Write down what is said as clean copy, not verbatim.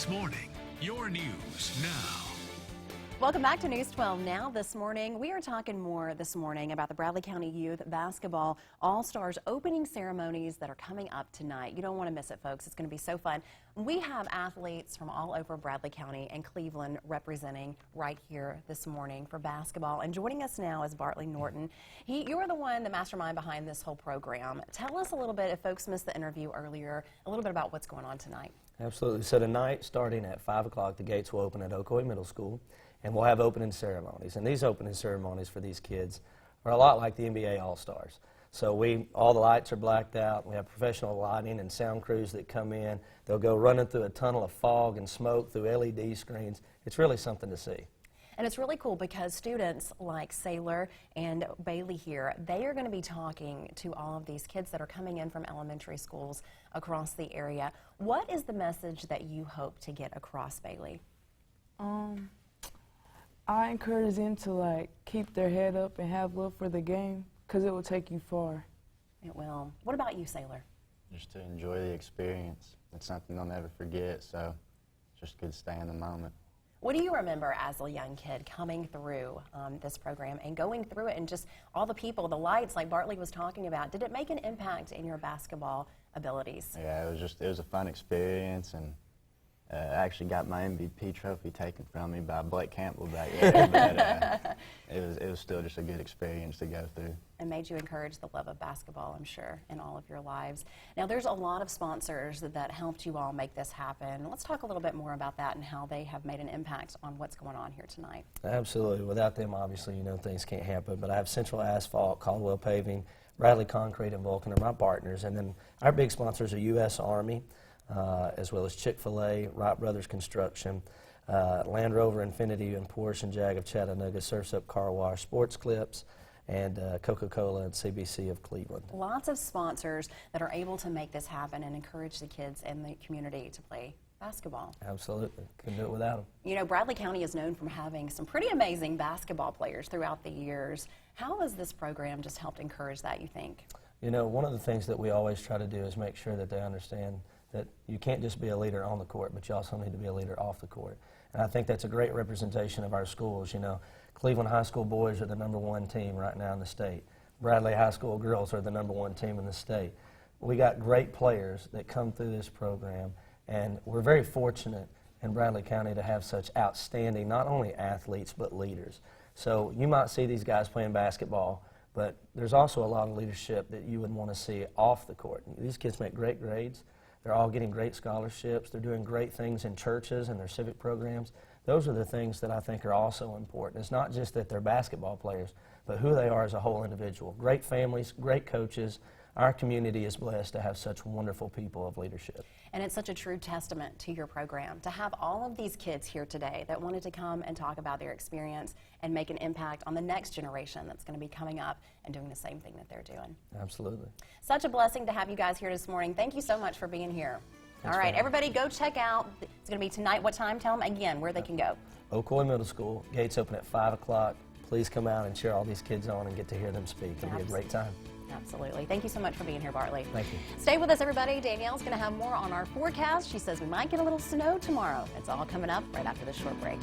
This Morning, your news now. Welcome back to News 12 Now. This morning, we are talking more this morning about the Bradley County Youth Basketball All-Stars opening ceremonies that are coming up tonight. You don't want to miss it, folks. It's going to be so fun. We have athletes from all over Bradley County and Cleveland representing right here this morning for basketball. And joining us now is Bartley Norton. You are the one, the mastermind behind this whole program. Tell us a little bit, if folks missed the interview earlier, a little bit about what's going on tonight. Absolutely. So tonight, starting at 5 o'clock, the gates will open at Ocoee Middle School, and we'll have opening ceremonies. And these opening ceremonies for these kids are a lot like the NBA All-Stars. So all the lights are blacked out. We have professional lighting and sound crews that come in. They'll go running through a tunnel of fog and smoke through LED screens. It's really something to see. And it's really cool because students like Saylor and Bailey here, they are going to be talking to all of these kids that are coming in from elementary schools across the area. What is the message that you hope to get across, Bailey? I encourage them to keep their head up and have love for the game, because it will take you far. It will. What about you, Saylor? Just to enjoy the experience. It's something they'll never forget, so it's just good to stay in the moment. What do you remember as a young kid coming through this program and going through it, and just all the people, the lights like Bartley was talking about? Did it make an impact in your basketball abilities? Yeah, it was a fun experience, and I actually got my MVP trophy taken from me by Blake Campbell back there, but it was still just a good experience to go through. And made you encourage the love of basketball, I'm sure, in all of your lives. Now, there's a lot of sponsors that helped you all make this happen. Let's talk a little bit more about that and how they have made an impact on what's going on here tonight. Absolutely. Without them, obviously, things can't happen. But I have Central Asphalt, Caldwell Paving, Bradley Concrete, and Vulcan are my partners. And then our big sponsors are U.S. Army, as well as Chick-fil-A, Wright Brothers Construction, Land Rover, Infinity, and Porsche and Jag of Chattanooga, Surf's Up Car Wash, Sports Clips, and Coca-Cola and CBC of Cleveland. Lots of sponsors that are able to make this happen and encourage the kids in the community to play basketball. Absolutely. Couldn't do it without them. Bradley County is known for having some pretty amazing basketball players throughout the years. How has this program just helped encourage that, you think? One of the things that we always try to do is make sure that they understand that you can't just be a leader on the court, but you also need to be a leader off the court. And I think that's a great representation of our schools. Cleveland High School boys are the #1 team right now in the state. Bradley High School girls are the #1 team in the state. We got great players that come through this program, and we're very fortunate in Bradley County to have such outstanding, not only athletes, but leaders. So you might see these guys playing basketball, but there's also a lot of leadership that you would want to see off the court. These kids make great grades. They're all getting great scholarships. They're doing great things in churches and their civic programs. Those are the things that I think are also important. It's not just that they're basketball players, but who they are as a whole individual. Great families, great coaches. Our community is blessed to have such wonderful people of leadership. And it's such a true testament to your program to have all of these kids here today that wanted to come and talk about their experience and make an impact on the next generation that's going to be coming up and doing the same thing that they're doing. Absolutely. Such a blessing to have you guys here this morning. Thank you so much for being here. All right, everybody go check out. It's going to be tonight. What time? Tell them again where they can go. Ocoee Middle School. Gates open at 5 o'clock. Please come out and cheer all these kids on and get to hear them speak. It'll be a great time. Absolutely. Thank you so much for being here, Bartley. Thank you. Stay with us, everybody. Danielle's going to have more on our forecast. She says we might get a little snow tomorrow. It's all coming up right after this short break.